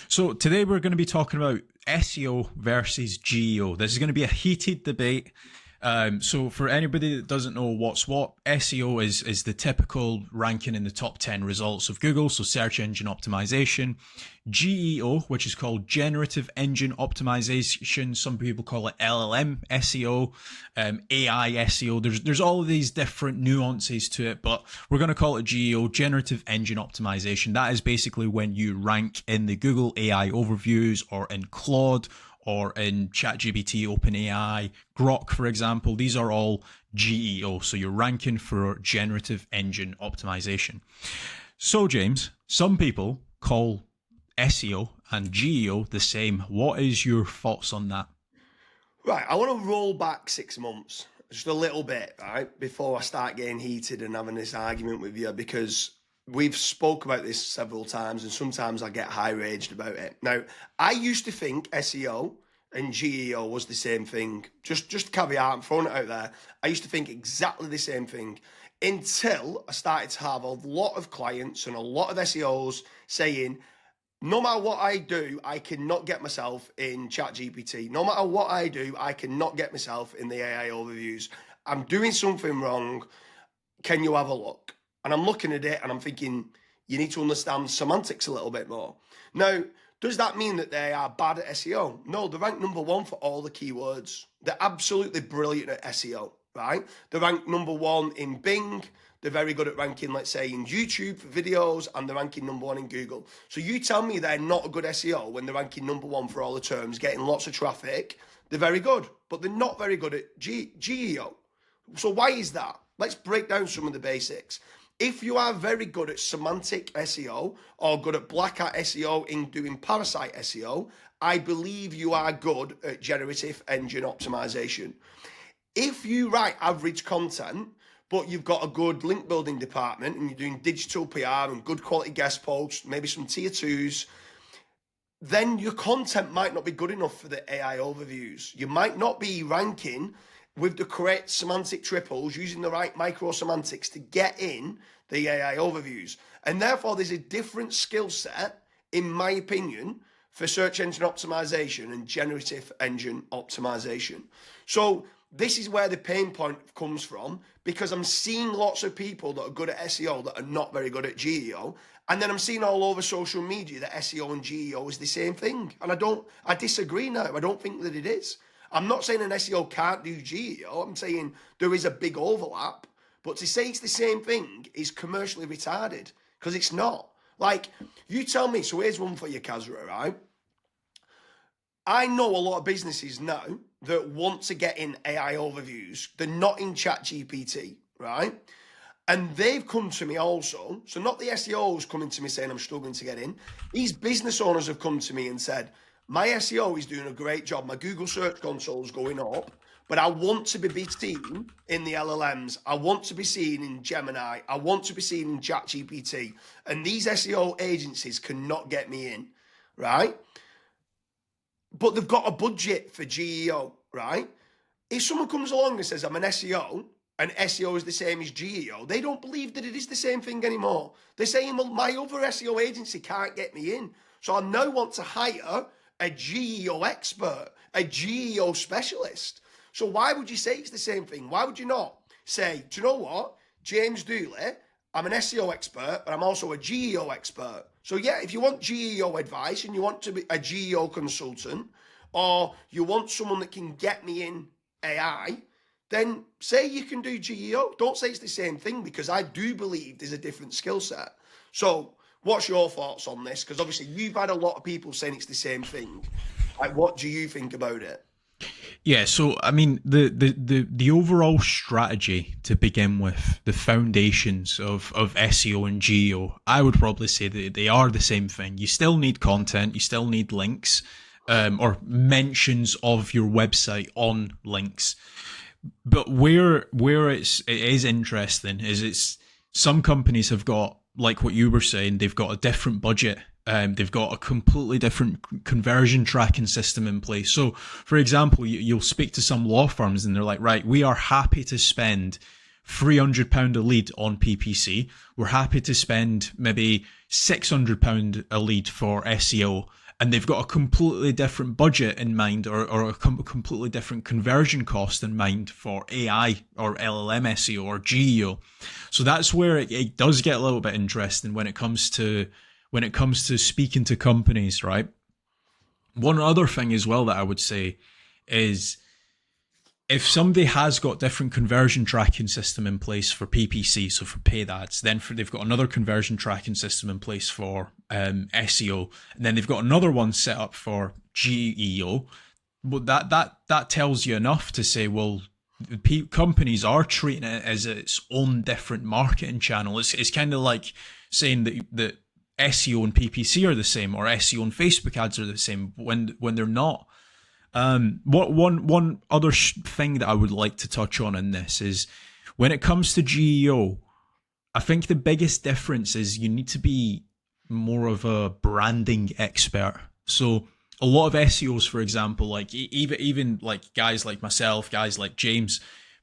So today we're going to be talking about SEO versus GEO. This is going to be a heated debate. So for anybody that doesn't know what's what, SEO is the typical ranking in the top 10 results of Google, so search engine optimization. GEO, which is called Generative Engine Optimisation. Some people call it LLM SEO, AI SEO. There's all of these different nuances to it, but we're going to call it GEO, Generative Engine Optimization. That is basically when you rank in the Google AI overviews or in Claude or in ChatGPT, OpenAI, Grok, for example. These are all GEO. So you're ranking for generative engine optimization. So, James, some people call SEO and GEO the same. What is your thoughts on that? Right, I want to roll back 6 months, just a little bit, right, before I start getting heated and having this argument with you, because we've spoke about this several times and sometimes I get high-raged about it. Now, I used to think SEO and GEO was the same thing. Just caveat, I'm throwing it out there. I used to think exactly the same thing until I started to have a lot of clients and a lot of SEOs saying, no matter what I do, I cannot get myself in ChatGPT. No matter what I do, I cannot get myself in the AI overviews. I'm doing something wrong. Can you have a look? And I'm looking at it and I'm thinking, you need to understand semantics a little bit more. Now, does that mean that they are bad at SEO? No, they're ranked number one for all the keywords. They're absolutely brilliant at SEO, right? They're ranked number one in Bing. They're very good at ranking, let's say, in YouTube for videos, and they're ranking number one in Google. So you tell me they're not a good SEO when they're ranking number one for all the terms, getting lots of traffic. They're very good, but they're not very good at GEO. So why is that? Let's break down some of the basics. If you are very good at semantic SEO or good at black hat SEO in doing parasite SEO, I believe you are good at generative engine optimization. If you write average content, but you've got a good link building department and you're doing digital PR and good quality guest posts, maybe some tier twos, then your content might not be good enough for the AI overviews. You might not be ranking with the correct semantic triples, using the right micro semantics to get in the AI overviews. And therefore, there's a different skill set, in my opinion, for search engine optimization and generative engine optimization. So this is where the pain point comes from, because I'm seeing lots of people that are good at SEO that are not very good at GEO. And then I'm seeing all over social media that SEO and GEO is the same thing. And I disagree now. I don't think that it is. I'm not saying an SEO can't do GEO. I'm saying there is a big overlap. But to say it's the same thing is commercially retarded, because it's not. Like, you tell me, so here's one for you, Kasra, right? I know a lot of businesses now that want to get in AI overviews. They're not in ChatGPT, right? And they've come to me also. So not the SEOs coming to me saying I'm struggling to get in. These business owners have come to me and said, my SEO is doing a great job. My Google Search Console is going up, but I want to be seen in the LLMs. I want to be seen in Gemini. I want to be seen in ChatGPT. And these SEO agencies cannot get me in, right? But they've got a budget for GEO, right? If someone comes along and says, I'm an SEO, and SEO is the same as GEO, they don't believe that it is the same thing anymore. They're saying, well, my other SEO agency can't get me in. So I now want to hire a GEO expert, a GEO specialist. So why would you say it's the same thing? Why would you not say, do you know what, James Dooley, I'm an SEO expert, but I'm also a GEO expert. So yeah, if you want GEO advice and you want to be a GEO consultant, or you want someone that can get me in AI, then say you can do GEO. Don't say it's the same thing, because I do believe there's a different skill set. So what's your thoughts on this? Because obviously you've had a lot of people saying it's the same thing. Like, what do you think about it? Yeah, so I mean, the overall strategy to begin with, the foundations of SEO and GEO, I would probably say that they are the same thing. You still need content, you still need links, or mentions of your website on links. But where it is interesting is it's some companies have got, like what you were saying, they've got a different budget. They've got a completely different conversion tracking system in place. So, for example, you'll speak to some law firms and they're like, right, we are happy to spend £300 a lead on PPC. We're happy to spend maybe £600 a lead for SEO. and they've got a completely different budget in mind, or a completely different conversion cost in mind for AI or LLM SEO or GEO. So that's where it does get a little bit interesting when it comes to speaking to companies, right? One other thing as well that I would say is, if somebody has got different conversion tracking system in place for PPC, so for paid ads, then they've got another conversion tracking system in place for SEO, and then they've got another one set up for GEO. Well, that tells you enough to say, well, companies are treating it as its own different marketing channel. It's kind of like saying that SEO and PPC are the same, or SEO and Facebook ads are the same, when they're not. One other thing that I would like to touch on in this is, when it comes to GEO, I think the biggest difference is you need to be more of a branding expert. So a lot of SEOs, for example, like even like guys like myself, guys like James,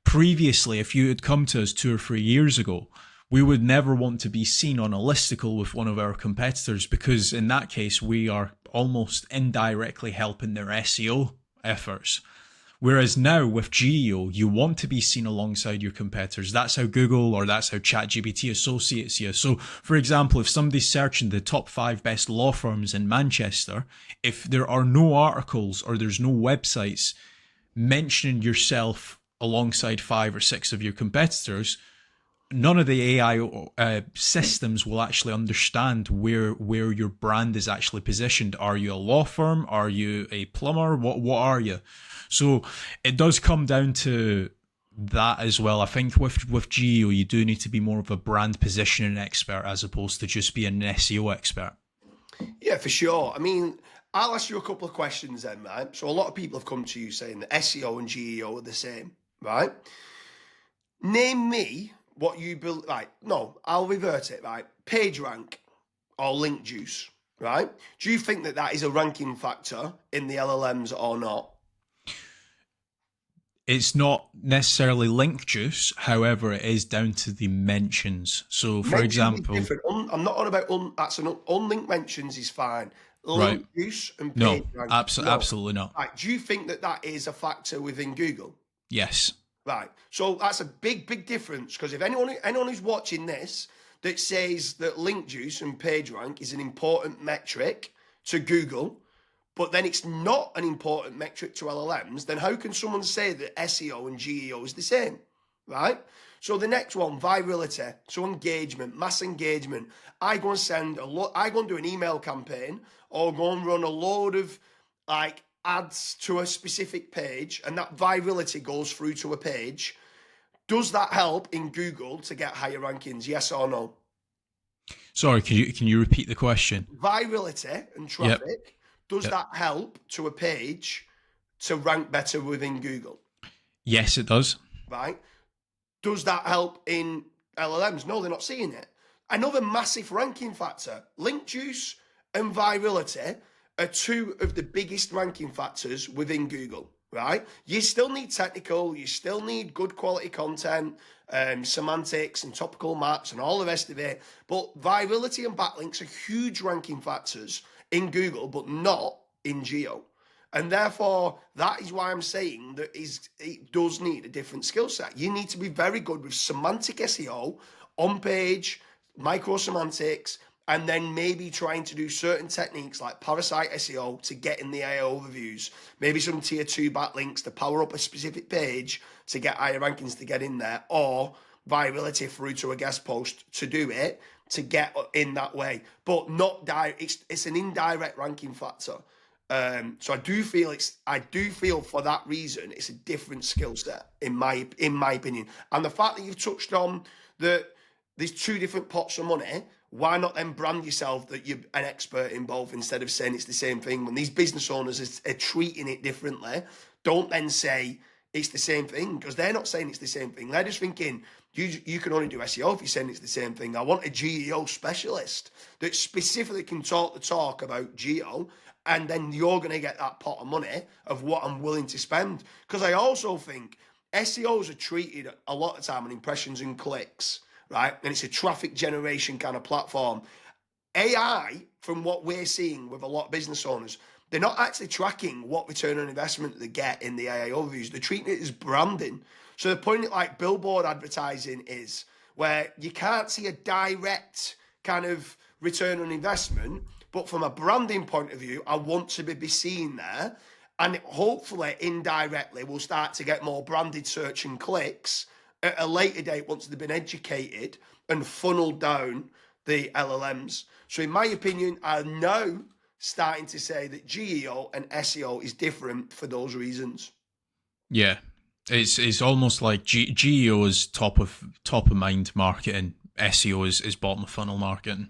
previously, if you had come to us 2 or 3 years ago, we would never want to be seen on a listicle with one of our competitors, because in that case, we are almost indirectly helping their SEO efforts. Whereas now with GEO, you want to be seen alongside your competitors. That's how Google, or that's how ChatGPT associates you. So, for example, if somebody's searching the top 5 best law firms in Manchester, if there are no articles or there's no websites mentioning yourself alongside 5 or 6 of your competitors, none of the AI systems will actually understand where your brand is actually positioned. Are you a law firm? Are you a plumber? What are you? So it does come down to that as well. I think with GEO, you do need to be more of a brand positioning expert as opposed to just being an SEO expert. Yeah, for sure. I mean, I'll ask you a couple of questions then, right? So a lot of people have come to you saying that SEO and GEO are the same, right? Name me what you build. Right? No, I'll revert it. Right? PageRank or link juice. Right? Do you think that is a ranking factor in the LLMs or not? It's not necessarily link juice, however, it is down to the mentions. So, for example, different. I'm not on about that's an unlinked mentions is fine. right? Link juice and No, PageRank, no. absolutely not. Right? Do you think that is a factor within Google? Yes. Right. So that's a big difference, because if anyone who's watching this that says that link juice and PageRank is an important metric to Google, but then it's not an important metric to LLMs, then how can someone say that SEO and GEO is the same? Right? So the next one, virality, so engagement, mass engagement. I go and do an email campaign, or go and run a load of like ads to a specific page, and that virality goes through to a page. Does that help in Google to get higher rankings? Yes or no? Sorry, can you repeat the question? Virality and traffic, does that help to a page to rank better within Google? Yes, it does. Right? Does that help in LLMs? No, they're not seeing it. Another massive ranking factor, link juice and virality are 2 of the biggest ranking factors within Google, right? You still need technical, you still need good quality content, semantics and topical maps and all the rest of it. But virality and backlinks are huge ranking factors in Google, but not in Geo. And therefore, that is why I'm saying that it does need a different skill set. You need to be very good with semantic SEO, on-page, micro-semantics, and then maybe trying to do certain techniques like parasite SEO to get in the AI overviews, maybe some tier 2 backlinks to power up a specific page to get higher rankings to get in there, or virality through to a guest post to do it, to get in that way. But not it's an indirect ranking factor. So I do feel for that reason it's a different skill set in my opinion. And the fact that you've touched on that there's 2 different pots of money, why not then brand yourself that you're an expert in both instead of saying it's the same thing? When these business owners are treating it differently, don't then say it's the same thing, because they're not saying it's the same thing. They're just thinking you can only do SEO if you're saying it's the same thing. I want a GEO specialist that specifically can talk the talk about GEO, and then you're going to get that pot of money of what I'm willing to spend. Because I also think SEOs are treated a lot of time on impressions and clicks, right? And it's a traffic generation kind of platform. AI, from what we're seeing with a lot of business owners, they're not actually tracking what return on investment they get in the AI overviews. They're treating it as branding. So they're putting it like billboard advertising is, where you can't see a direct kind of return on investment, but from a branding point of view, I want to be seen there. And hopefully, indirectly, we'll start to get more branded search and clicks at a later date once they've been educated and funneled down the LLMs. So in my opinion, I'm now starting to say that GEO and SEO is different for those reasons. Yeah, it's almost like GEO is top of mind marketing, SEO is bottom of funnel marketing.